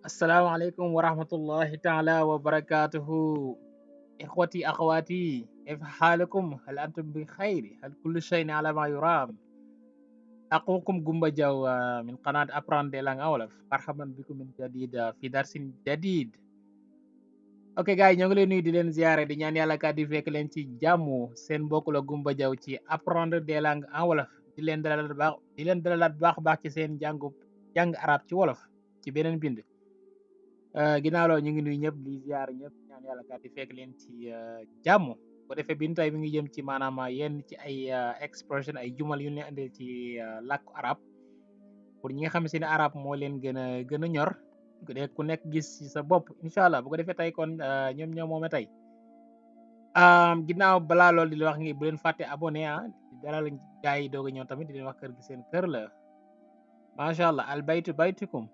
السلام عليكم ورحمة الله تعالى وبركاته. إخوتي أخواتي، كيف حالكم؟ هل أنتم بخير؟ هل كل شيء على ما يرام؟ أخوكم جumba Jaw من قناة Apprendre Langue Wolof. مرحبا بكم من جديد في درس جديد. ok gars yi ñoo ngi leen nuyu di leen ziare di ñaan yàlla kat di fekk leen ci jàmm seen mbokk la Gumba Jaw ci Apprendre des langues en wolof di leen dalalaat baax ci seen jàng arab ci wolof ci beneen bind. ginnaaw loolu ñu ngi nuyu ñëpp di ziar ñëpp ñaan yàlla kat di fekk leen ci jàmm bu defee bind tey mi ngi jëm ci maanaam yenn ci ay expression ay jumal yu ñu leen andil ci làkku arab pour ñi nga xam si ne arab moo leen gën a ñor ku nekk gis ci sa bopp incha allah bu ko defee tey kon ñoom ñoo moome tey ginnaaw balaa loolu di la wax ngi bu leen fàtte abonné di dalal gars yi doog a ñëw tamit di leen wax kër gi seen kër la macha allah al baytu baytukum.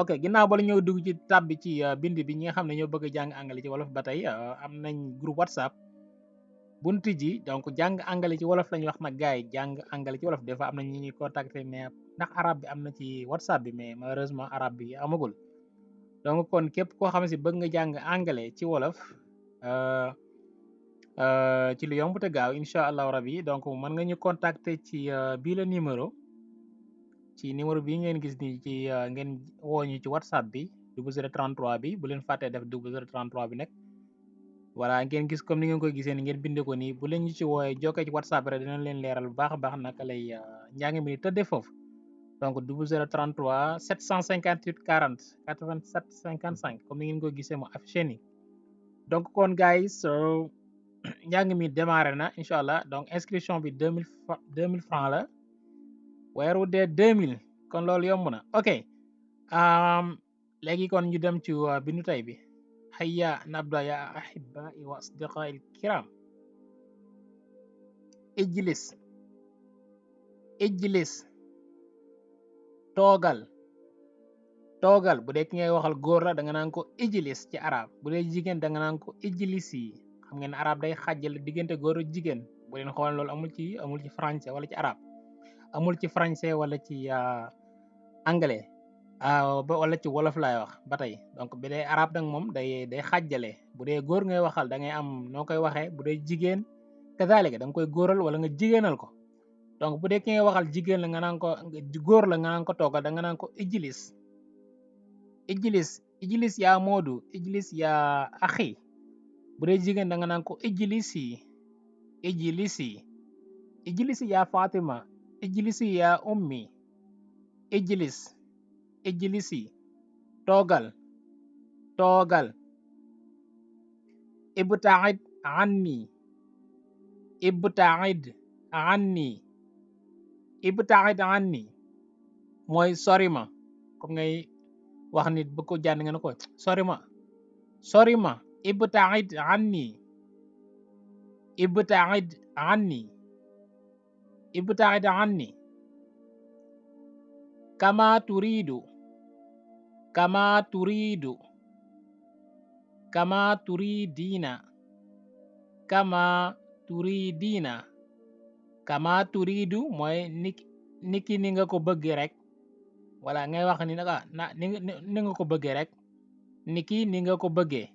ok ginnaaw ba la ñëw dugg ci tab bi ci bind bi ñi nga xam ne ñoo bëgg a jàng anglais ci wolof ba tey am nañ groupe whatsapp bunt ji donc jàng anglais ci wolof lañu wax nag gars yi jàng anglais ci wolof des fois am na ñi ñuy contacter mais ndax arabe bi am na ci whatsapp bi mais malheureusement arabe bi amagul donc kon képp koo xam ne si bëgg nga jàng anglais ci wolof ci lu yomb te gaaw incha allahu rabi donc mën nga ñu contacter ci bii la numéro bii ngeen gis ni ci ngeen woo ñu ci whatsapp bi 0033 bi bu leen fàttee def 0033 bi nag voilà ngeen gis comme ni ngeen koy gisee ni ngeen bindee ko nii bu leen ñu ci wooyee jokkee ci whatsapp rek dinañ leen leeral bu baax a baax naka lay njàng mi tëddee foofu donc 0033 758 40 87 55 comme ni ngeen koy gisee mu affiché ni donc kon guys so njàng mi démarré na incha allah donc inscription bi 2000 francs la weer wu dee 2000 kon loolu yomb na ok léegi kon ñu dem ci bindu tey bi hayya nabda ya ahibbai wa asdiqai kiram ijlis toogal bu dee ki ngay waxal góor la da nga naan ko ijlis ci arab bu dee jigéen da nga naan ko ijlisi xam ngeen arab day xàjjale diggante góor ak jigéen bu leen xool loolu amul ci français wala ci arab amul ci français wala ci anglais wala ci wolof laay wax ba tey donc bi dee arab nag moom day xàjjale bu dee góor ngay waxal da ngay am noo koy waxee bu dee jigéen kazalika da nga koy góoral wala nga jigéenal ko donc bu dee ki ngay waxal jigéen la nga naan ko góor la nga naan ko toogal da nga naan ko ijlis yaa moodu ijlis yaa axi bu dee jigéen da nga naan ko ijlisi yaa fatima ijlisi yaa ummi ijlisi toogal ibtaid anni mooy sori ma comme ngay wax nit bu ko jànd nga ne ko sori ma ibtaid anni kama turidu mooy niki ni nga ko bëggee rek wala ngay wax ni naka ni nga ko bëggee rek niki ni nga ko bëggee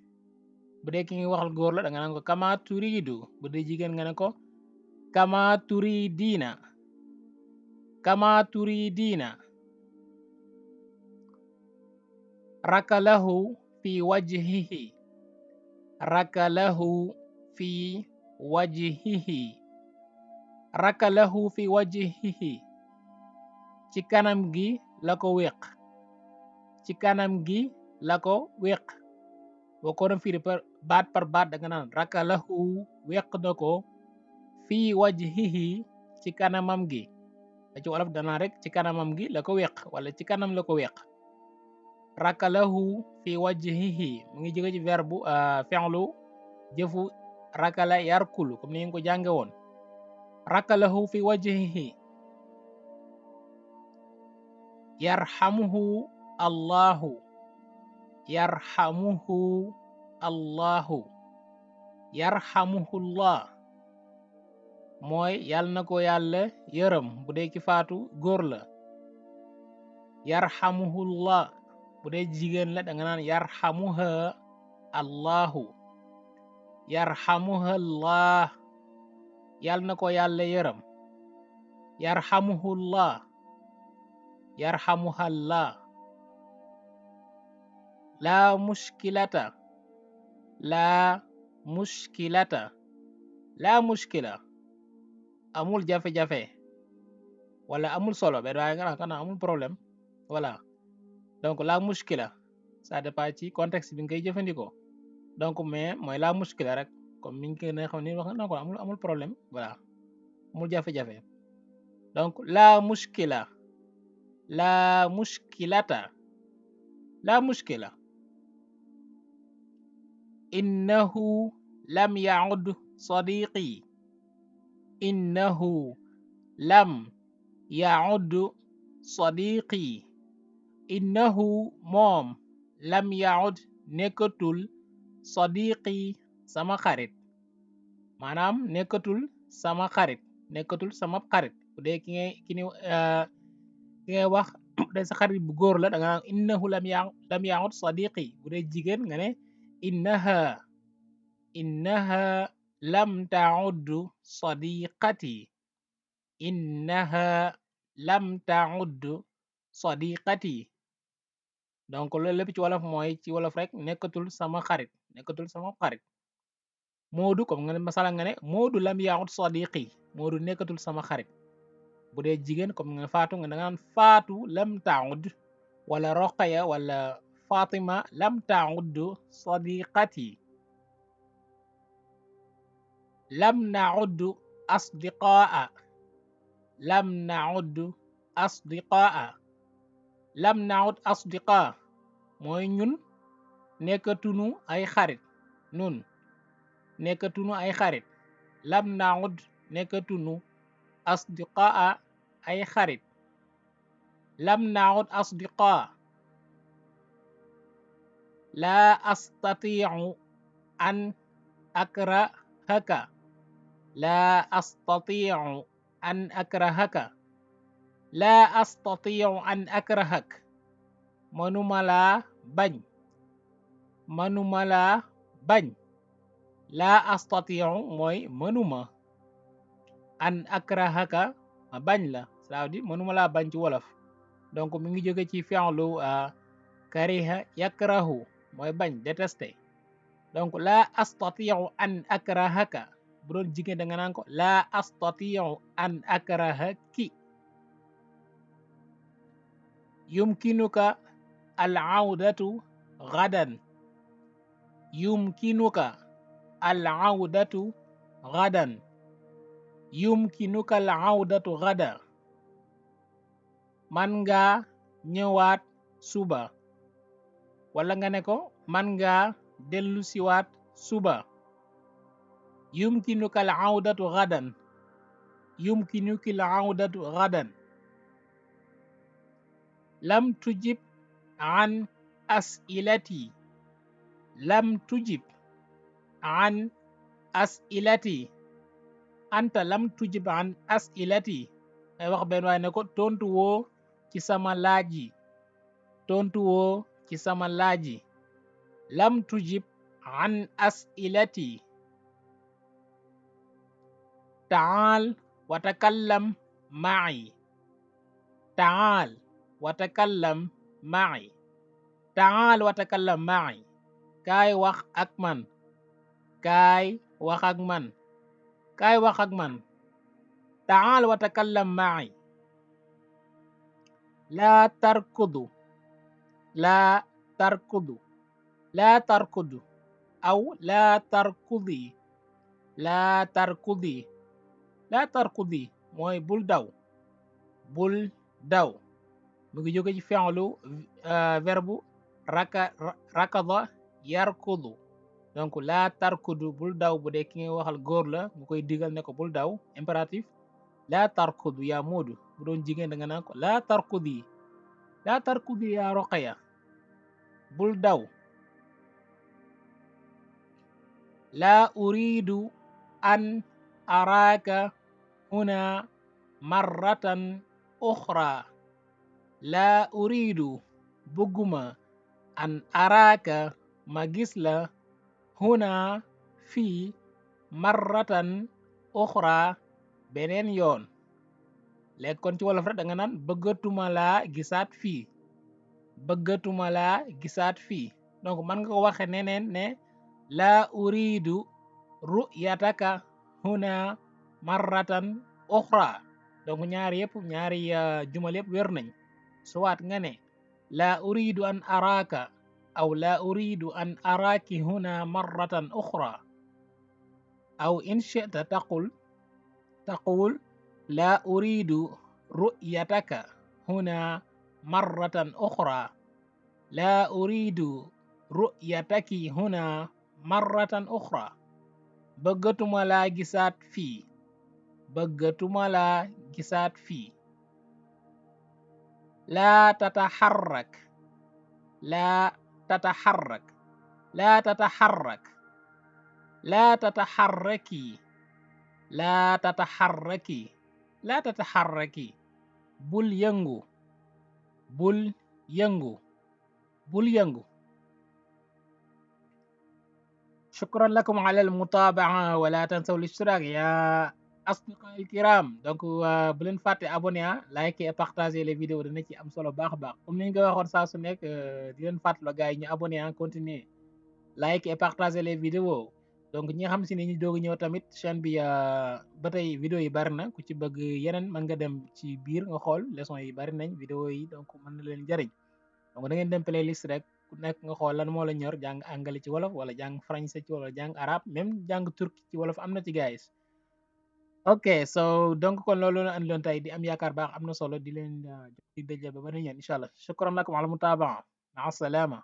bu dee ki nga waxal góor la da nga naan ko kama turidu bu dee jigéen nga ne ko kama turidina rakalahu fi wajhihi ci kanam gi la ko wéq boo ko doon firi baat par baat da nga naan rakalahu wéq na ko fii wajhihi ci kanamam gi da ci wolof danaa rek ci kanamam gi la ko wéq wala ci kanam la ko wéq rakalahu fi wajhihi mu ngi jóge ci verbe fi'lu jëfu rakala yarkulu comme ni ngeen ko jànge woon rakalahu fi wajhihi yarhamuhu allahu mooy yàlla na ko yàlla yërëm bu dee ki faatu góor la yarhamuhullah bu dee jigéen la da nga naan yarhamuha allahu yarhamuha allah yal na ko yàlla yërëm yarhamuhullah yarhamuha allah laa mushkilata laa mushkilata laa mushkila amul jafe-jafe wala amul solo benn waaye nga xam amul problème voilà donc la mushkila ça dépend ci contexte bi ngay jëfandikoo donc mais mooy la mushkila rek comme mi ngi ko ne xam ni wax na ko amul problème voilà amul jafe-jafe donc la mushkila la mushkilata la mushkila innahu lam yaud sadiqi innahu lam yaud sadiqi innahu moom lam yaud nekkatul sadiqi sama xarit maanaam nekkatul sama xarit nekkatul sama xarit bu dee ki ngay wax de sa xarit bu góor la da nga naan innahu lam yaud sadiqi bu dee jigéen nga ne innaha lam taud sadiqati innaha lam taud sadiqati donc loolu lépp ci wolof mooy ci wolof rek nekkatul sama xarit moodu comme nga ne masala nga ne moodu lam yaud sadiqi moodu nekkatul sama xarit bu dee jigéen comme nga faatu nga da nga naan faatu lam taud wala roqaya wala fatima lam taud sadiqati lam naud asdiqaa lam naud asdiqaa lam naud asdiqa mooy ñun nekkatunu ay xarit nun nekkatunu ay xarit lam naud nekkatunu asdiqaa ay xarit lam naud asdiqa laa astatiu an akrahaka laa astatiu an akrahaka laa astatiu an akrahak manuma laa bañ manuma laa bañ laa astatiu mooy manuma an akrahaka ma bañ la ça veut dire manuma laa bañ ci wolof donc mi ngi jóge ci fi'lu kariha yakrahu mooy bañ détester donc laa astatiu an akrahaka bu doon jigéen da nga naan ko laa astatiu an akrahaki yumkinuka al audatu gadan yumkinuka al audatu gadan yumkinuka al audatu gada man nga ñëwaat suba wala nga ne ko man nga dellu siwaat suba yumkinuka al audatu gadan yumkinuki al audatu gadan lam tujib an as'ilati lam tujib an as'ilati anta lam tujib an as'ilati ay wax benn waaye ne ko tontu woo ci sama laaj yi tontu woo ci sama laaj yi lam tujib an as'ilati taal wa takallam ma'i taal wa takallam ma'i taal wa takallam ma'i kaay wax ak man kaay wax ak man kaay wax ak man taal wa takallam ma'i laa tarkudu laa tarkudu laa tarkudu aw laa tarkudi laa tarkudi laa tarkudi mooy bul daw bul daw mu ngi jóge ci fi'lu verbe rakada yarkudu donc laa tarkudu bul daw bu dee ki ngay waxal góor la nga koy digal ne ko bul daw impératif laa tarkudu yaa moodu bu doon jigéen da nga naan ko laa tarkudi yaa roqaya bul daw laa uridu an araaka huna marratan uxra laa uridu bëgguma an araaka ma gis la huna fii marratan uxra beneen yoon. léegi kon ci wolof rek da nga naan bëggatuma laa gisaat fii, bëggatuma laa gisaat fii. donc man nga ko waxe neneen ne laa uridu ru'yataka huna marratan uxra. donc ñaari yëpp ñaari jumal yëpp wér nañ. soit nga ne laa uridu an araaka aw laa uridu an araaki huna marratan uxra, aw in shi'ta taqul laa uridu ru'yataka huna marratan uxra, laa uridu ru'yataki huna marratan uxra. bëggatuma laa gisaat fii, bëggatuma laa gisaat fii. laa tataxarrak, laa tataxarrak, laa tataxarrak, laa tataxarraki, laa tataxarraki, laa tataxarraki. bul yëngu, bul yëngu, bul yëngu. شكرا لكم على المتابعة ولا تنسوا الاشتراك يا أصدقائي الكرام. donc bu leen fàtte abonné like et partager les vidéos dana ci am solo baax a baax. comme ni ñu ko waxoon saa su nekk di leen fàttali gars yi ñu abonné continuer like et partager les vidéos. donc ñi nga xam si ne ñu doog ñëw tamit chaîne bi ba tey vidéo yi bari na, ku ci bëgg yeneen mën nga dem ci biir nga xool leçon yi bari nañ vidéo yi, donc mën na leen jariñ. donc da ngeen dem playlist rek ku nekk nga xool lan moo la ñor, jàng anglais ci wolof wala jàng français ci wala jàng arabe, même jàng turki ci wolof am na ci guys. ok so donc kon loolu la andi loon tey, di am yaakaar baax am na solo, di leen jox di dëjë ba beneen yoon incha allah. shukran lakum ala mutabaa, maa salaama.